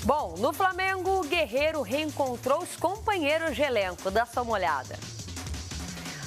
Bom, no Flamengo, o Guerreiro reencontrou os companheiros de elenco. Dá só uma olhada.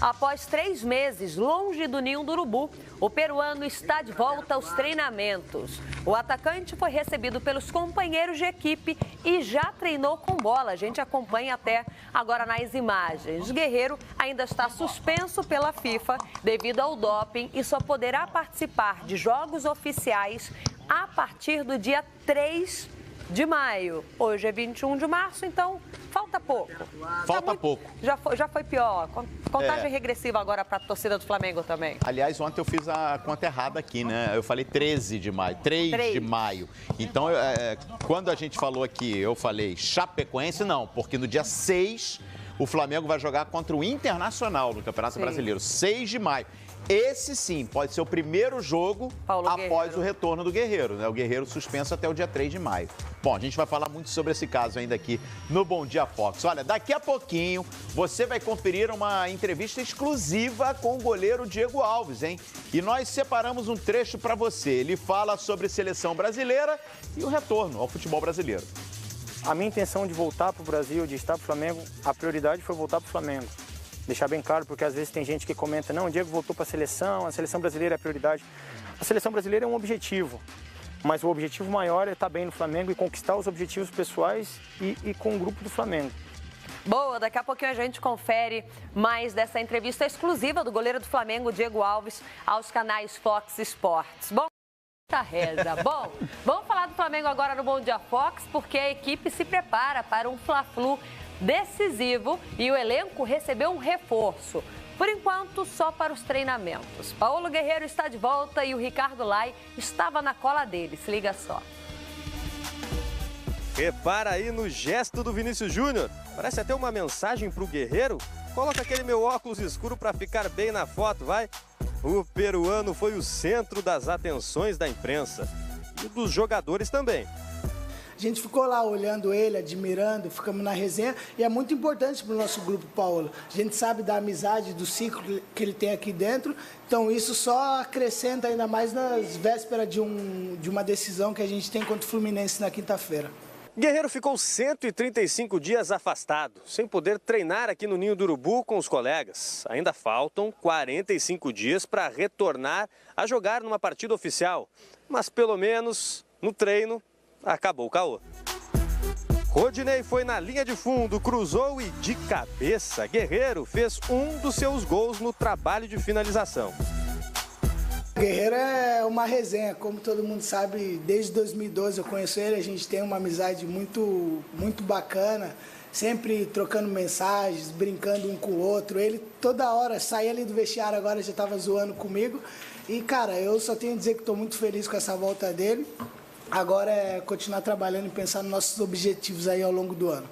Após 3 meses longe do ninho do urubu, o peruano está de volta aos treinamentos. O atacante foi recebido pelos companheiros de equipe e já treinou com bola. A gente acompanha até agora nas imagens. O Guerreiro ainda está suspenso pela FIFA devido ao doping e só poderá participar de jogos oficiais a partir do dia 3 de maio. Hoje é 21 de março, então falta pouco. Falta pouco. Já foi pior. Contagem regressiva agora para a torcida do Flamengo também. Aliás, ontem eu fiz a conta errada aqui, né? Eu falei 13 de maio, 3 de maio. Então, quando a gente falou aqui, eu falei Chapecoense, não, porque no dia 6 o Flamengo vai jogar contra o Internacional no Campeonato Brasileiro, 6 de maio. Esse sim pode ser o primeiro jogo após o retorno do Guerreiro, né? O Guerreiro suspenso até o dia 3 de maio. Bom, a gente vai falar muito sobre esse caso ainda aqui no Bom Dia Fox. Olha, daqui a pouquinho você vai conferir uma entrevista exclusiva com o goleiro Diego Alves, hein? E nós separamos um trecho para você. Ele fala sobre seleção brasileira e o retorno ao futebol brasileiro. A minha intenção de voltar para o Brasil, de estar para o Flamengo, a prioridade foi voltar para o Flamengo. Deixar bem claro, porque às vezes tem gente que comenta, não, o Diego voltou para a seleção brasileira é a prioridade. A seleção brasileira é um objetivo, mas o objetivo maior é estar bem no Flamengo e conquistar os objetivos pessoais e com o grupo do Flamengo. Boa, daqui a pouquinho a gente confere mais dessa entrevista exclusiva do goleiro do Flamengo, Diego Alves, aos canais Fox Sports. Bom, reza. Bom, vamos falar do Flamengo agora no Bom Dia Fox, porque a equipe se prepara para um Fla-Flu decisivo e o elenco recebeu um reforço. Por enquanto, só para os treinamentos. Paulo Guerreiro está de volta e o Ricardo Lai estava na cola dele. Se liga só. Repara aí no gesto do Vinícius Júnior. Parece até uma mensagem para o Guerreiro. Coloca aquele meu óculos escuro para ficar bem na foto, vai. O peruano foi o centro das atenções da imprensa e dos jogadores também. A gente ficou lá olhando ele, admirando, ficamos na resenha e é muito importante para o nosso grupo, Paulo. A gente sabe da amizade, do ciclo que ele tem aqui dentro, então isso só acrescenta ainda mais nas vésperas de uma decisão que a gente tem contra o Fluminense na quinta-feira. Guerreiro ficou 135 dias afastado, sem poder treinar aqui no Ninho do Urubu com os colegas. Ainda faltam 45 dias para retornar a jogar numa partida oficial, mas pelo menos no treino acabou o caô. Rodinei foi na linha de fundo, cruzou e de cabeça, Guerreiro fez um dos seus gols no trabalho de finalização. Guerreiro é uma resenha, como todo mundo sabe, desde 2012 eu conheço ele, a gente tem uma amizade muito bacana, sempre trocando mensagens, brincando um com o outro. Ele toda hora saía ali do vestiário, agora já estava zoando comigo. E, cara, eu só tenho a dizer que estou muito feliz com essa volta dele. Agora é continuar trabalhando e pensar nos nossos objetivos aí ao longo do ano.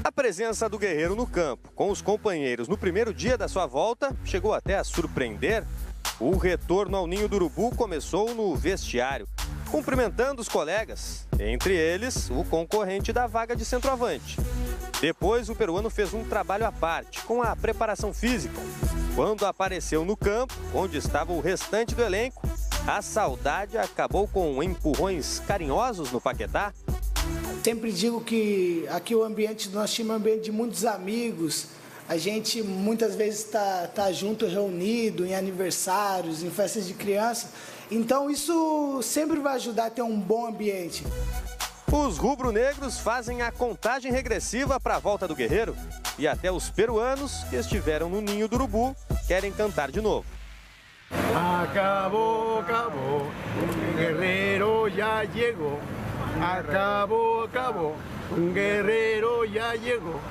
A presença do Guerreiro no campo, com os companheiros no primeiro dia da sua volta, chegou até a surpreender. O retorno ao Ninho do Urubu começou no vestiário, cumprimentando os colegas, entre eles o concorrente da vaga de centroavante. Depois, o peruano fez um trabalho à parte, com a preparação física. Quando apareceu no campo, onde estava o restante do elenco, a saudade acabou com empurrões carinhosos no Paquetá. Sempre digo que aqui o ambiente do nosso time é um ambiente de muitos amigos. A gente muitas vezes tá junto, reunido, em aniversários, em festas de criança. Então isso sempre vai ajudar a ter um bom ambiente. Os rubro-negros fazem a contagem regressiva para a volta do Guerreiro. E até os peruanos que estiveram no Ninho do Urubu querem cantar de novo. Acabou, acabou, um guerreiro já chegou. Acabou, acabou, um guerreiro já chegou.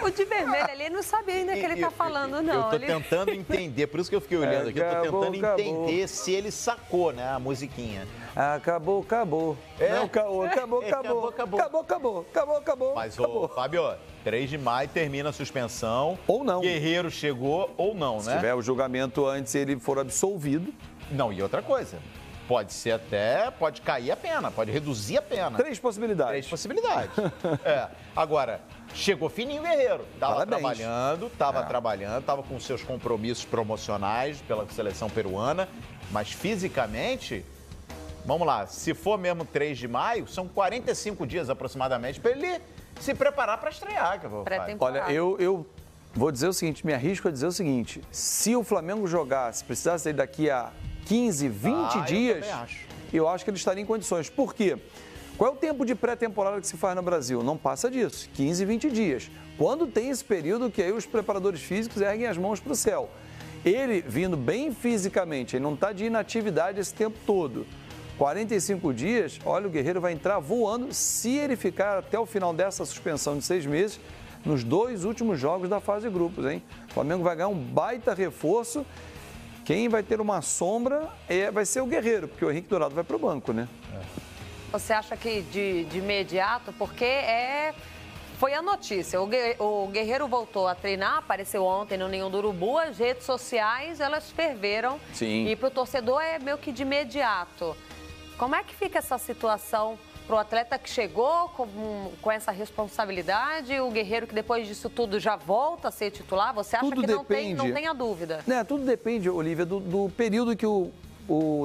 O de vermelho ali não sabia ainda que ele está falando, não. Eu estou tentando entender, por isso que eu fiquei olhando aqui, eu estou tentando entender se ele sacou, né, a musiquinha. Acabou, acabou. É? Não, acabou. Mas, ô, Fábio, 3 de maio termina a suspensão. Ou não. Guerreiro chegou ou não, Se né? tiver o julgamento antes, ele for absolvido. Não, e outra coisa, pode ser até, pode cair a pena, pode reduzir a pena. 3 possibilidades. 3 possibilidades. Agora, chegou fininho o Guerreiro. Estava trabalhando, estava com seus compromissos promocionais pela seleção peruana, mas fisicamente vamos lá, se for mesmo 3 de maio, são 45 dias aproximadamente para ele se preparar para estrear. Olha, eu vou dizer o seguinte, me arrisco a dizer o seguinte, se o Flamengo jogasse, precisasse sair daqui a 15, 20 dias, eu acho que ele estaria em condições. Por quê? Qual é o tempo de pré-temporada que se faz no Brasil? Não passa disso, 15, 20 dias. Quando tem esse período que aí os preparadores físicos erguem as mãos para o céu. Ele vindo bem fisicamente, ele não está de inatividade esse tempo todo. 45 dias, olha, o Guerreiro vai entrar voando se ele ficar até o final dessa suspensão de 6 meses, nos 2 últimos jogos da fase de grupos, hein? O Flamengo vai ganhar um baita reforço. Quem vai ter uma sombra vai ser o Guerreiro, porque o Henrique Dourado vai para o banco, né? Você acha que de imediato, porque foi a notícia, o Guerreiro voltou a treinar, apareceu ontem no Ninho do Urubu, as redes sociais, elas ferveram. Sim. E para o torcedor é meio que de imediato. Como é que fica essa situação para o atleta que chegou com essa responsabilidade, o Guerreiro que depois disso tudo já volta a ser titular? Você acha Tudo que não depende. tem a dúvida? Tudo depende, Olívia, do período que o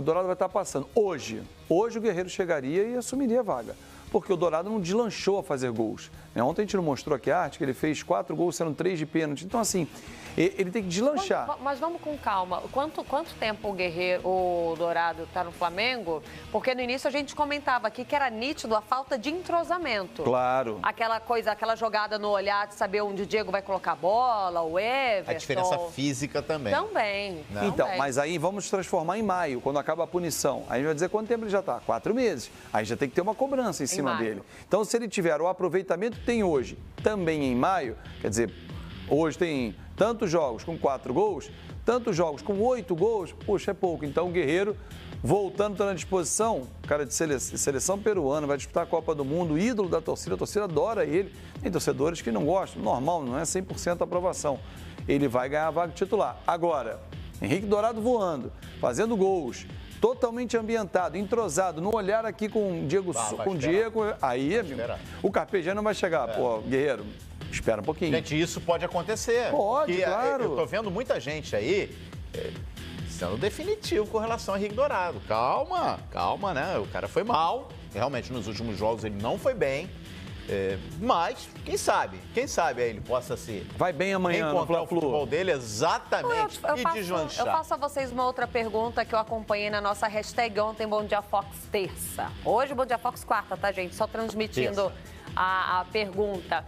Dourado vai estar passando. Hoje o Guerreiro chegaria e assumiria a vaga, porque o Dourado não deslanchou a fazer gols. Ontem a gente não mostrou aqui a arte, que ele fez 4 gols, sendo 3 de pênalti. Então, assim, ele tem que deslanchar. Mas vamos com calma. Quanto tempo o Dourado está no Flamengo? Porque no início a gente comentava aqui que era nítido a falta de entrosamento. Claro. Aquela jogada no olhar de saber onde o Diego vai colocar a bola, o Everton. A diferença física também. Também. Então, mas aí vamos transformar em maio, quando acaba a punição. Aí a gente vai dizer quanto tempo ele já está? 4 meses. Aí já tem que ter uma cobrança em cima dele. Então, se ele tiver o aproveitamento que tem hoje, também em maio, quer dizer, hoje tem tantos jogos com 4 gols, tantos jogos com 8 gols, poxa, é pouco. Então, o Guerreiro, voltando, está na disposição, cara de seleção peruana, vai disputar a Copa do Mundo, ídolo da torcida, a torcida adora ele. Tem torcedores que não gostam, normal, não é 100% aprovação. Ele vai ganhar a vaga titular. Agora, Henrique Dourado voando, fazendo gols, totalmente ambientado, entrosado, no olhar aqui com o Diego, aí o Carpegiani não vai chegar. Pô, Guerreiro, espera um pouquinho. Gente, isso pode acontecer. Pode, claro. Eu tô vendo muita gente aí sendo definitivo com relação a Henrique Dourado. Calma, né? O cara foi mal. Realmente, nos últimos jogos ele não foi bem. Mas, quem sabe aí ele possa se... Vai bem amanhã no encontrar o futebol dele, exatamente, deslanchar. Eu faço a vocês uma outra pergunta que eu acompanhei na nossa hashtag ontem, Bom Dia Fox terça. Hoje, Bom Dia Fox quarta, tá, gente? Só transmitindo a pergunta.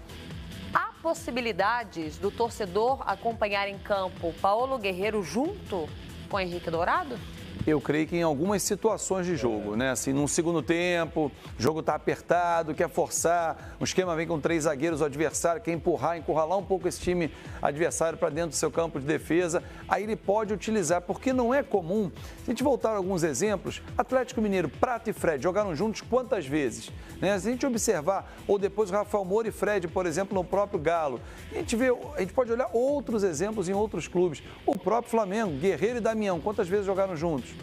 Há possibilidades do torcedor acompanhar em campo Paulo Guerreiro junto com Henrique Dourado? Eu creio que em algumas situações de jogo, né? Assim, num segundo tempo, o jogo está apertado, quer forçar, o esquema vem com 3 zagueiros, o adversário quer encurralar um pouco esse time adversário para dentro do seu campo de defesa, aí ele pode utilizar, porque não é comum. Se a gente voltar a alguns exemplos, Atlético Mineiro, Prato e Fred jogaram juntos quantas vezes? Né? Se a gente observar, ou depois o Rafael Moura e Fred, por exemplo, no próprio Galo, a gente pode olhar outros exemplos em outros clubes. O próprio Flamengo, Guerreiro e Damião, quantas vezes jogaram juntos?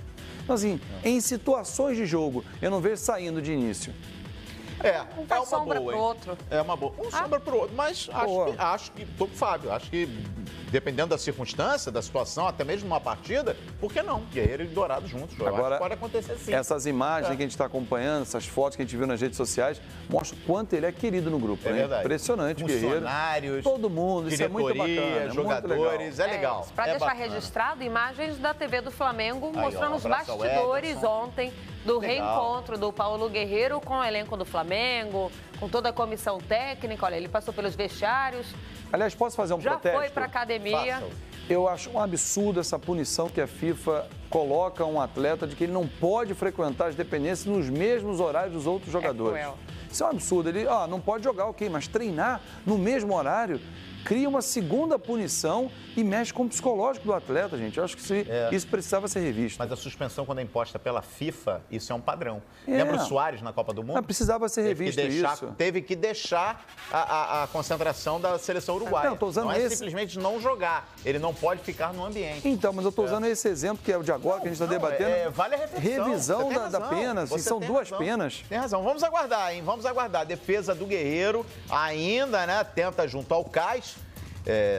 Então, assim, em situações de jogo, eu não vejo saindo de início. Um faz sombra pro outro. É uma boa. Sombra pro outro, mas acho que tô com o Fábio, acho que dependendo da circunstância, da situação, até mesmo numa partida, por que não? Guerreiro e Dourado juntos. Agora, pode acontecer sim. Essas imagens que a gente está acompanhando, essas fotos que a gente viu nas redes sociais, mostram o quanto ele é querido no grupo, né? Verdade. Impressionante, Guerreiro. Funcionários, todo mundo, isso é muito bacana. Jogadores, é legal. Para deixar bacana. registrado, imagens da TV do Flamengo Aí, mostrando os bastidores ontem do reencontro do Paulo Guerreiro com o elenco do Flamengo, com toda a comissão técnica. Olha, ele passou pelos vestiários. Aliás, posso fazer um protesto? Já foi para academia. Façam. Eu acho um absurdo essa punição que a FIFA coloca a um atleta de que ele não pode frequentar as dependências nos mesmos horários dos outros jogadores. Cruel. Isso é um absurdo. Ele não pode jogar, ok, mas treinar no mesmo horário cria uma segunda punição e mexe com o psicológico do atleta, gente. Eu acho que isso precisava ser revisto. Mas a suspensão, quando é imposta pela FIFA, isso é um padrão. Lembra o Soares na Copa do Mundo? Mas precisava ser revisto isso. Teve que deixar a concentração da seleção uruguaia. Não, tô usando não é simplesmente não jogar. Ele não pode ficar no ambiente. Então, mas eu estou usando esse exemplo, que é o de agora, que a gente está debatendo. Vale a reflexão. Revisão da pena. São 2 penas. Tem razão. Vamos aguardar, hein? Vamos aguardar. A defesa do Guerreiro ainda, né, tenta junto ao CAIS,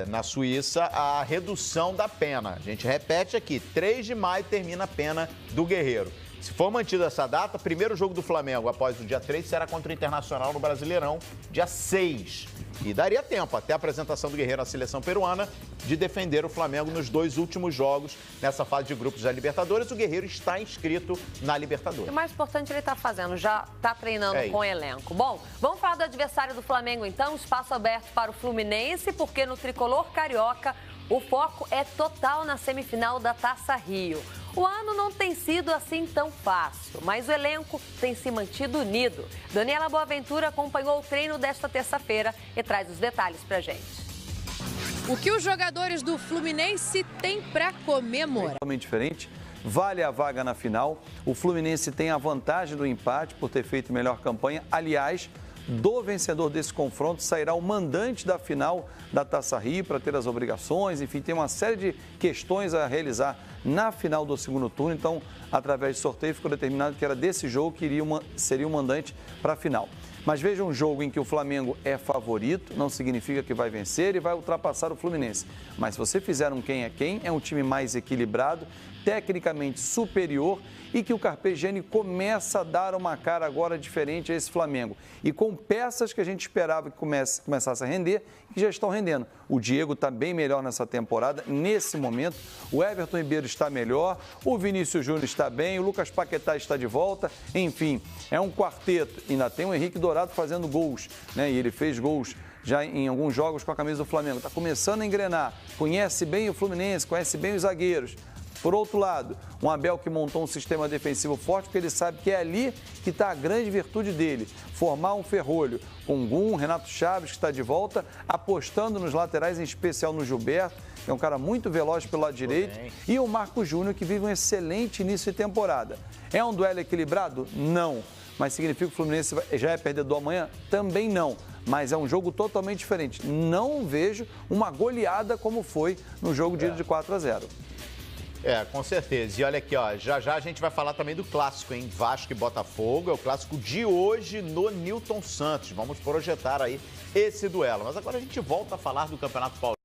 na Suíça, a redução da pena. A gente repete aqui, 3 de maio termina a pena do Guerreiro. Se for mantida essa data, primeiro jogo do Flamengo após o dia 3 será contra o Internacional no Brasileirão, dia 6. E daria tempo, até a apresentação do Guerreiro na seleção peruana, de defender o Flamengo nos 2 últimos jogos nessa fase de grupos da Libertadores. O Guerreiro está inscrito na Libertadores. O mais importante ele está fazendo, já está treinando com o elenco. Bom, vamos falar do adversário do Flamengo então, espaço aberto para o Fluminense, porque no tricolor carioca o foco é total na semifinal da Taça Rio. O ano não tem sido assim tão fácil, mas o elenco tem se mantido unido. Daniela Boaventura acompanhou o treino desta terça-feira e traz os detalhes pra gente. O que os jogadores do Fluminense têm para comemorar? Totalmente diferente. Vale a vaga na final. O Fluminense tem a vantagem do empate por ter feito melhor campanha. Aliás, do vencedor desse confronto sairá o mandante da final da Taça Rio para ter as obrigações, enfim, tem uma série de questões a realizar na final do segundo turno, então, através de sorteio, ficou determinado que era desse jogo que seria o mandante para a final. Mas veja um jogo em que o Flamengo é favorito, não significa que vai vencer e vai ultrapassar o Fluminense. Mas se você fizer um quem é quem, é um time mais equilibrado, tecnicamente superior e que o Carpegiani começa a dar uma cara agora diferente a esse Flamengo. E com peças que a gente esperava que começasse a render e que já estão rendendo. O Diego está bem melhor nessa temporada, nesse momento. O Everton Ribeiro está melhor, o Vinícius Júnior está bem, o Lucas Paquetá está de volta. Enfim, é um quarteto. Ainda tem o Henrique Dourado fazendo gols, né? E ele fez gols já em alguns jogos com a camisa do Flamengo. Está começando a engrenar, conhece bem o Fluminense, conhece bem os zagueiros. Por outro lado, um Abel que montou um sistema defensivo forte, porque ele sabe que é ali que está a grande virtude dele. Formar um ferrolho com Gum, Renato Chaves, que está de volta, apostando nos laterais, em especial no Gilberto, que é um cara muito veloz pelo lado direito, e o Marcos Júnior, que vive um excelente início de temporada. É um duelo equilibrado? Não. Mas significa que o Fluminense já é perdedor amanhã? Também não. Mas é um jogo totalmente diferente. Não vejo uma goleada como foi no jogo de ida de 4-0. Com certeza. E olha aqui, ó, já a gente vai falar também do clássico, hein? Vasco e Botafogo, é o clássico de hoje no Newton Santos. Vamos projetar aí esse duelo. Mas agora a gente volta a falar do Campeonato Paulista.